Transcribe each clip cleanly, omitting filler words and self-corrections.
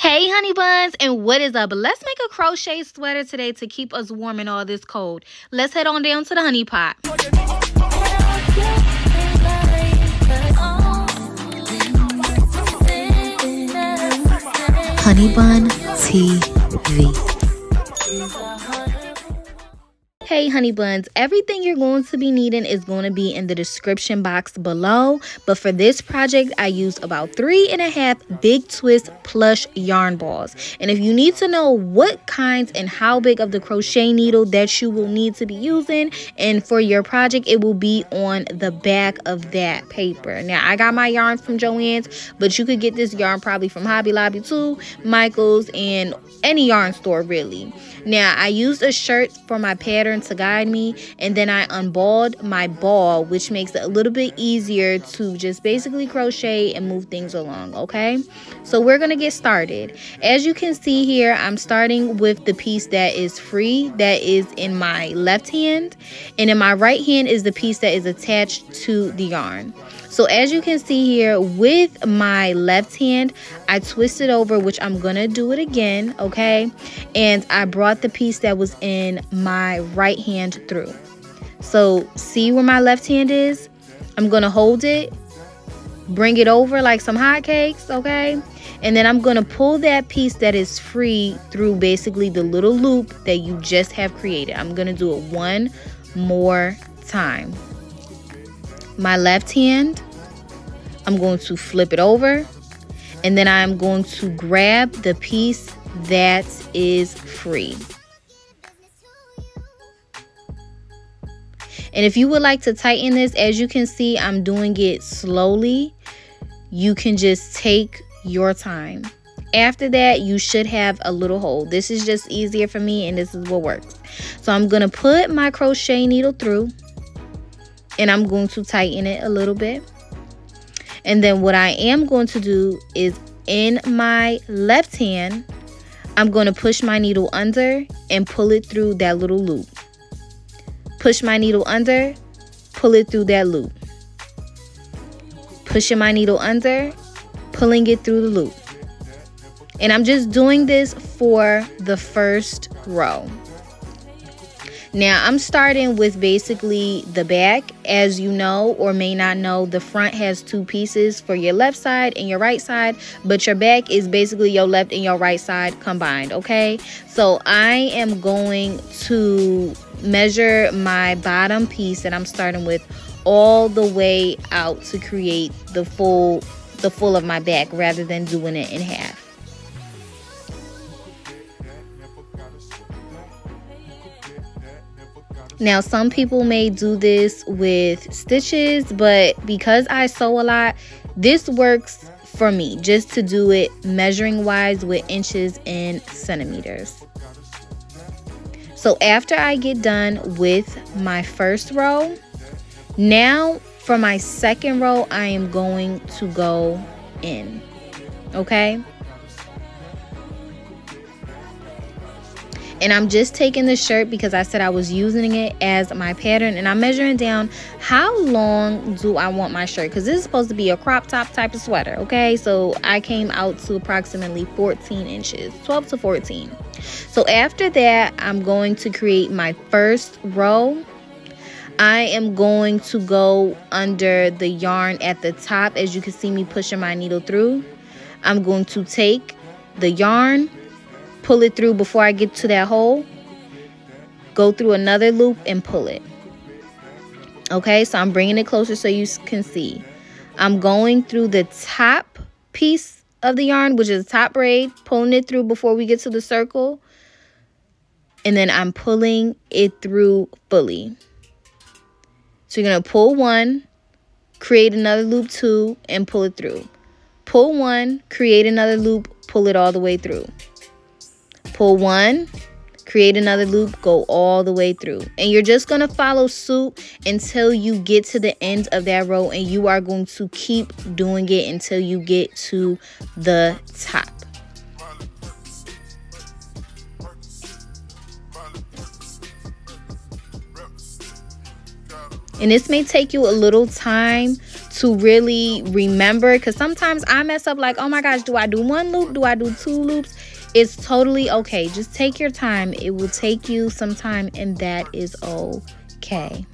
Hey honey buns, and what is up? Let's make a crochet sweater today to keep us warm in all this cold. Let's head on down to the honey pot. Honeybuntv. Hey honey buns, everything you're going to be needing is going to be in the description box below. But for this project, I used about 3.5 big twist plush yarn balls. And if you need to know what kinds and how big of the crochet needle that you will need to be using and for your project, it will be on the back of that paper. Now, I got my yarn from Joann's, but you could get this yarn probably from Hobby Lobby too, Michael's, and any yarn store really. Now, I used a shirt for my pattern to guide me, and then I unballed my ball, which makes it a little bit easier to just basically crochet and move things along, okay? So we're gonna get started. As you can see here, I'm starting with the piece that is free, that is in my left hand, and in my right hand is the piece that is attached to the yarn. So as you can see here, with my left hand, I twisted over, which I'm gonna do it again, okay? And I brought the piece that was in my right hand through. So see where my left hand is? I'm gonna hold it, bring it over like some hotcakes, okay? And then I'm gonna pull that piece that is free through basically the little loop that you just have created. I'm gonna do it one more time. My left hand, I'm going to flip it over, and then I'm going to grab the piece that is free. And if you would like to tighten this, as you can see, I'm doing it slowly. You can just take your time. After that, you should have a little hole. This is just easier for me, and this is what works. So I'm going to put my crochet needle through, and I'm going to tighten it a little bit. And then what I am going to do is in my left hand, I'm going to push my needle under and pull it through that little loop. Push my needle under, pull it through that loop. Pushing my needle under, pulling it through the loop. And I'm just doing this for the first row. Now, I'm starting with basically the back. As you know or may not know, the front has two pieces for your left side and your right side, but your back is basically your left and your right side combined, okay? So I am going to measure my bottom piece that I'm starting with all the way out to create the full of my back rather than doing it in half. Now, some people may do this with stitches, but because I sew a lot, this works for me just to do it measuring wise with inches and centimeters. So after I get done with my first row, now for my second row, I am going to go in, okay? And I'm just taking the shirt because I said I was using it as my pattern, and I'm measuring down how long do I want my shirt, because this is supposed to be a crop top type of sweater, okay? So I came out to approximately 14 inches, 12 to 14. So after that, I'm going to create my first row. I am going to go under the yarn at the top, as you can see me pushing my needle through. I'm going to take the yarn, pull it through before I get to that hole, go through another loop and pull it. Okay, so I'm bringing it closer so you can see. I'm going through the top piece of the yarn, which is the top braid, pulling it through before we get to the circle, and then I'm pulling it through fully. So you're going to pull one, create another loop two, and pull it through. Pull one, create another loop, pull it all the way through. Pull one, create another loop, go all the way through. And you're just going to follow suit until you get to the end of that row, and you are going to keep doing it until you get to the top. And this may take you a little time to to really remember, because sometimes I mess up like, oh my gosh, do I do one loop? Do I do two loops? It's totally okay. Just take your time. It will take you some time, and that is okay.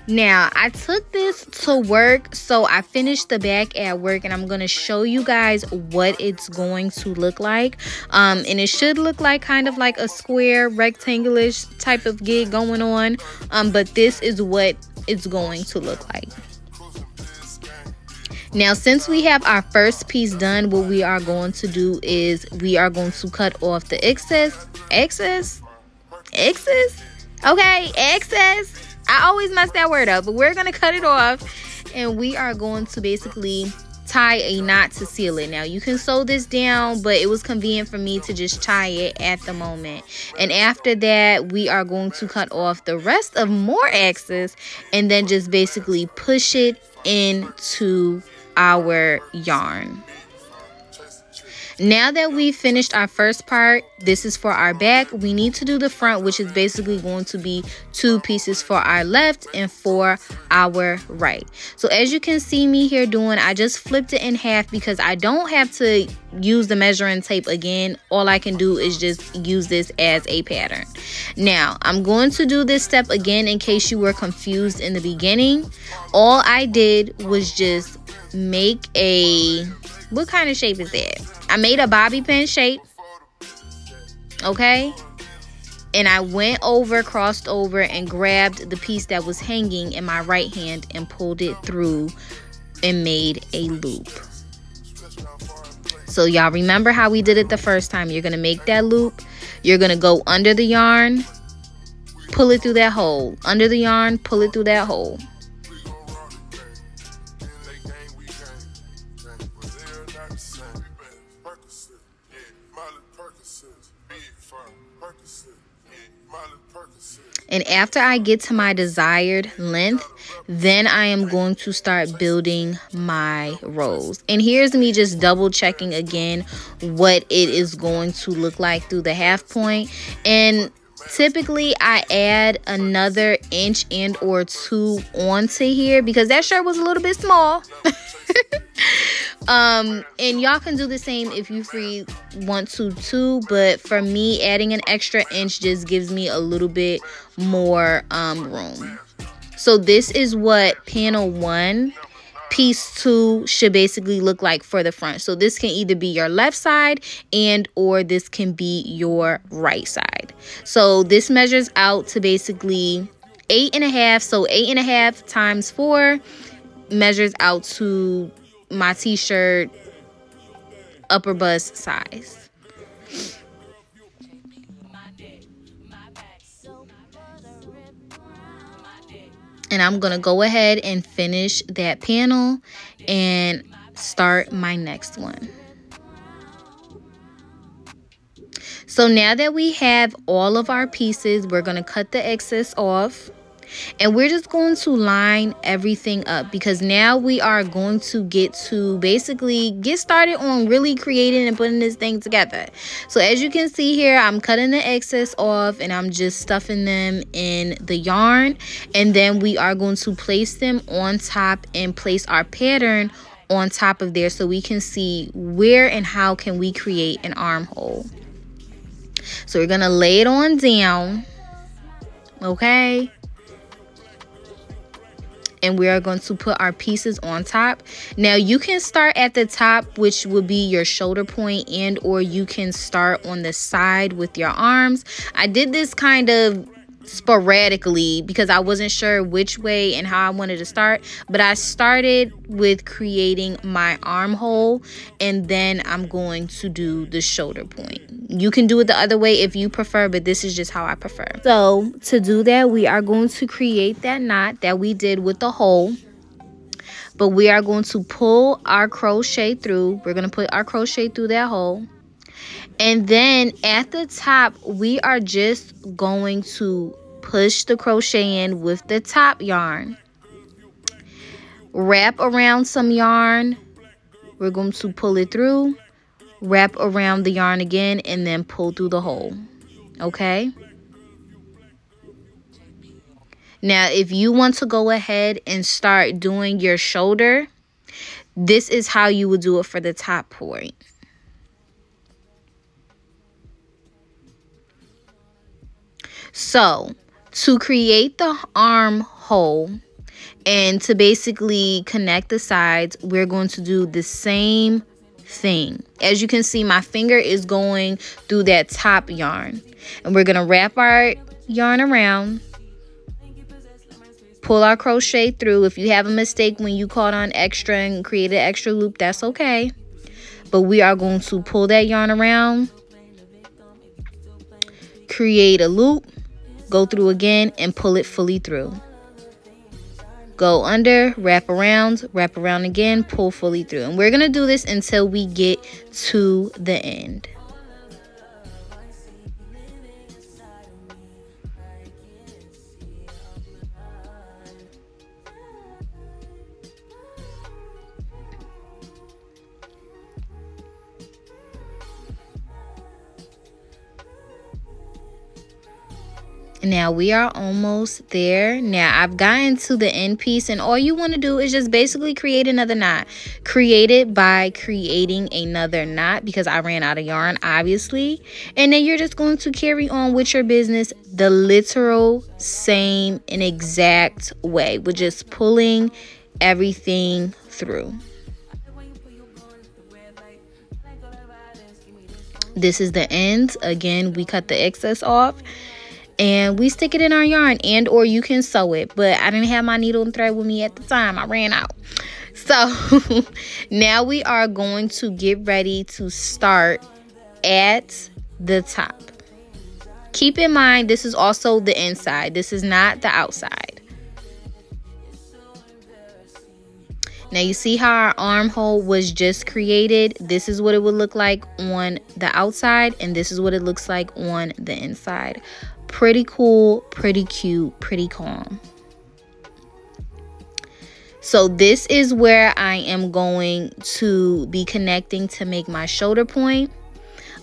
Now, I took this to work, so I finished the back at work, and I'm going to show you guys what it's going to look like. And it should look like kind of like a square, rectangular type of gig going on. But this is what it's going to look like. Now, since we have our first piece done, what we are going to do is we are going to cut off the excess. I always mess that word up, but we're going to cut it off, and we are going to basically tie a knot to seal it. Now, you can sew this down, but it was convenient for me to just tie it at the moment. And after that, we are going to cut off the rest of more excess and then just basically push it into our yarn. Now that we've finished our first part, this is for our back. We need to do the front, which is basically going to be 2 pieces for our left and for our right. So as you can see me here doing, I just flipped it in half because I don't have to use the measuring tape again. All I can do is just use this as a pattern. Now, I'm going to do this step again in case you were confused in the beginning. All I did was just make a, what kind of shape is that? I made a bobby pin shape, okay? And I went over, crossed over, and grabbed the piece that was hanging in my right hand and pulled it through and made a loop. So y'all remember how we did it the first time. You're going to make that loop. You're going to go under the yarn, pull it through that hole. Under the yarn, pull it through that hole. And after I get to my desired length, then I am going to start building my rows. And here's me just double checking again what it is going to look like through the half point. And typically I add another inch and or 2 onto here because that shirt was a little bit small. And y'all can do the same if you want to too, but for me, adding an extra inch just gives me a little bit more room. So this is what panel 1 piece 2 should basically look like for the front. So this can either be your left side and or this can be your right side. So this measures out to basically 8.5. So 8.5 times 4 measures out to my t-shirt upper bust size. And I'm gonna go ahead and finish that panel and start my next one. So now that we have all of our pieces, we're gonna cut the excess off. And we're just going to line everything up because now we are going to get to basically get started on really creating and putting this thing together. So as you can see here, I'm cutting the excess off and I'm just stuffing them in the yarn. And then we are going to place them on top and place our pattern on top of there so we can see where and how can we create an armhole. So we're going to lay it on down, okay? And we are going to put our pieces on top. Now you can start at the top, which would be your shoulder point, and or you can start on the side with your arms. I did this kind of sporadically because I wasn't sure which way and how I wanted to start, but I started with creating my armhole and then I'm going to do the shoulder point. You can do it the other way if you prefer, but this is just how I prefer. So to do that, we are going to create that knot that we did with the hole, but we are going to pull our crochet through. We're going to put our crochet through that hole. And then at the top, we are just going to push the crochet in with the top yarn. Wrap around some yarn. We're going to pull it through, wrap around the yarn again, and then pull through the hole. Okay? Now, if you want to go ahead and start doing your shoulder, this is how you would do it for the top point. So, to create the armhole and to basically connect the sides, we're going to do the same thing. As you can see, my finger is going through that top yarn. And we're going to wrap our yarn around, pull our crochet through. If you have a mistake when you caught on extra and created an extra loop, that's okay. But we are going to pull that yarn around, create a loop, go through again, and pull it fully through. Go under, wrap around again, pull fully through. And we're going to do this until we get to the end. Now we are almost there. Now I've gotten to the end piece, and all you want to do is just basically create another knot. Create it by creating another knot, because I ran out of yarn, obviously. And then you're just going to carry on with your business the literal same and exact way, with just pulling everything through. This is the end. Again, we cut the excess off and we stick it in our yarn, and or you can sew it, but I didn't have my needle and thread with me at the time. I ran out. So now we are going to get ready to start at the top. Keep in mind, this is also the inside. This is not the outside. Now you see how our armhole was just created? This is what it would look like on the outside, and this is what it looks like on the inside. Pretty cool, pretty cute, pretty calm. So this is where I am going to be connecting to make my shoulder point.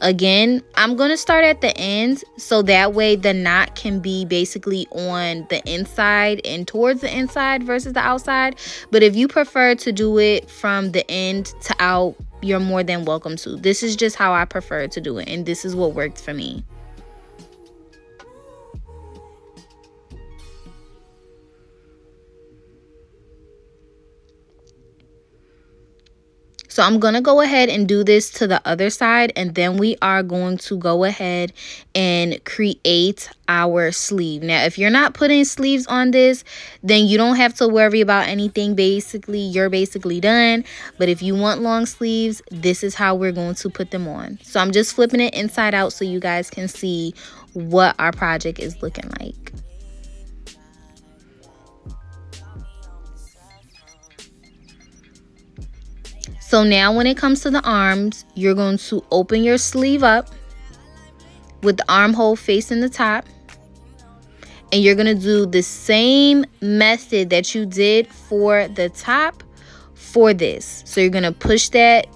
Again, I'm going to start at the end, so that way the knot can be basically on the inside and towards the inside versus the outside. But if you prefer to do it from the end to out, you're more than welcome to. This is just how I prefer to do it, and this is what worked for me. So I'm going to go ahead and do this to the other side, and then we are going to go ahead and create our sleeve. Now, if you're not putting sleeves on this, then you don't have to worry about anything. Basically, you're basically done. But if you want long sleeves, this is how we're going to put them on. So I'm just flipping it inside out so you guys can see what our project is looking like. So now when it comes to the arms, you're going to open your sleeve up with the armhole facing the top. And you're going to do the same method that you did for the top for this. So you're going to push that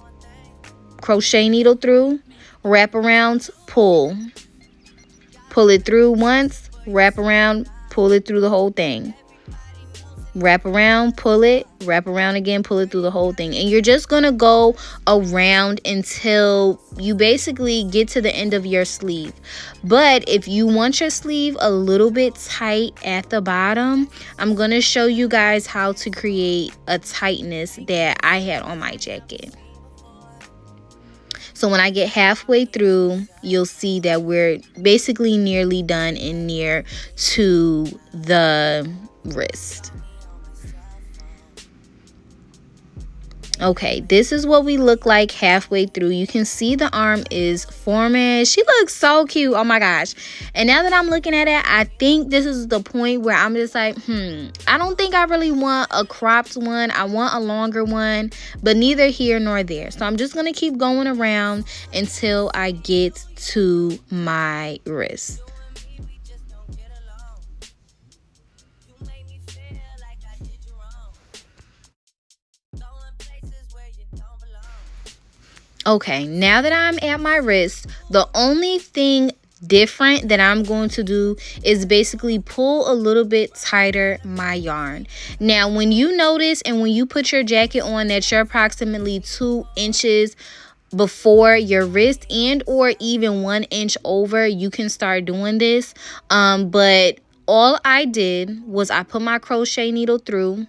crochet needle through, wrap around, pull. Pull it through once, wrap around, pull it through the whole thing. Wrap around, pull it, wrap around again, pull it through the whole thing. And you're just going to go around until you basically get to the end of your sleeve. But if you want your sleeve a little bit tight at the bottom, I'm going to show you guys how to create a tightness that I had on my jacket. So when I get halfway through, you'll see that we're basically nearly done and near to the wrist. Okay, this is what we look like halfway through. You can see the arm is forming. She looks so cute. Oh my gosh. And now that I'm looking at it, I think this is the point where I'm just like, I don't think I really want a cropped one. I want a longer one, but neither here nor there. So I'm just going to keep going around until I get to my wrist. Okay, now that I'm at my wrist, the only thing different that I'm going to do is basically pull a little bit tighter my yarn. Now, when you notice and when you put your jacket on that you're approximately 2 inches before your wrist and or even 1 inch over, you can start doing this. But all I did was I put my crochet needle through.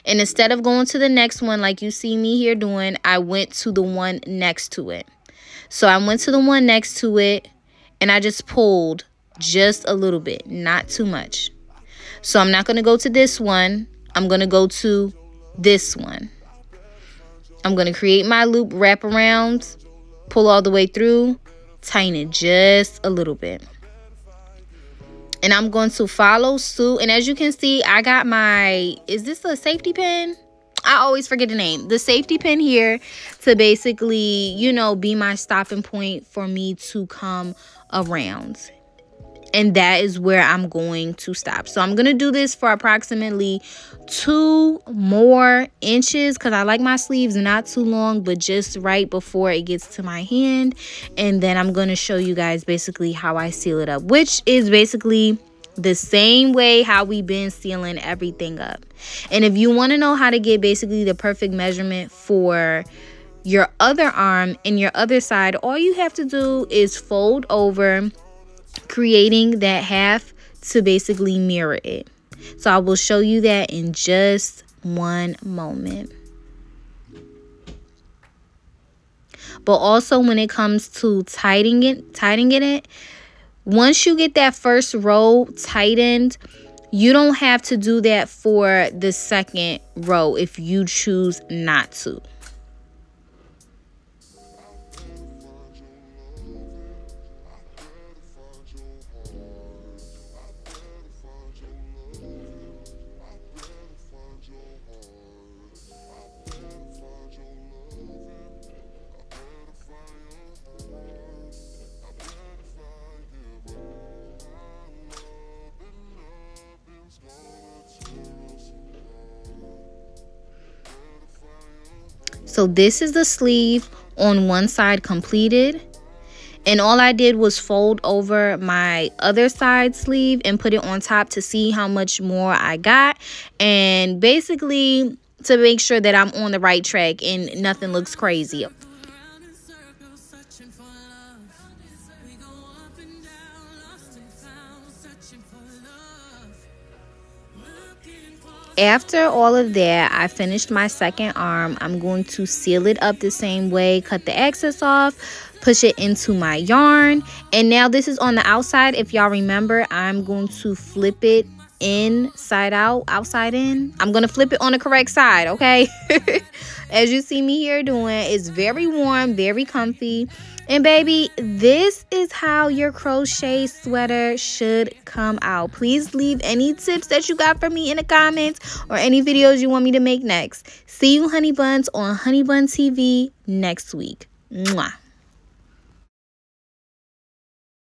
And instead of going to the next one like you see me here doing, I went to the one next to it. So I went to the one next to it and I just pulled just a little bit, not too much. So I'm not going to go to this one. I'm going to go to this one. I'm going to create my loop, wrap around, pull all the way through, tighten it just a little bit. And I'm going to follow suit. And as you can see, I got my, is this a safety pin? I always forget the name. The safety pin here to basically, you know, be my stopping point for me to come around. And that is where I'm going to stop. So I'm going to do this for approximately 2 more inches because I like my sleeves not too long, but just right before it gets to my hand. And then I'm going to show you guys basically how I seal it up, which is basically the same way how we've been sealing everything up. And if you want to know how to get basically the perfect measurement for your other arm and your other side, all you have to do is fold over, creating that half to basically mirror it. So I will show you that in just one moment. But also when it comes to tightening it, once you get that first row tightened, you don't have to do that for the second row if you choose not to. So this is the sleeve on one side completed. And all I did was fold over my other side sleeve and put it on top to see how much more I got. And basically to make sure that I'm on the right track and nothing looks crazy. After all of that, I finished my second arm. I'm going to seal it up the same way, cut the excess off, push it into my yarn. And now this is on the outside. If y'all remember, I'm going to flip it inside out, outside in. I'm going to flip it on the correct side, okay? As you see me here doing, it's very warm, very comfy. And baby, this is how your crochet sweater should come out. Please leave any tips that you got for me in the comments or any videos you want me to make next. See you, honey buns, on HoneyBuntv next week. Mwah.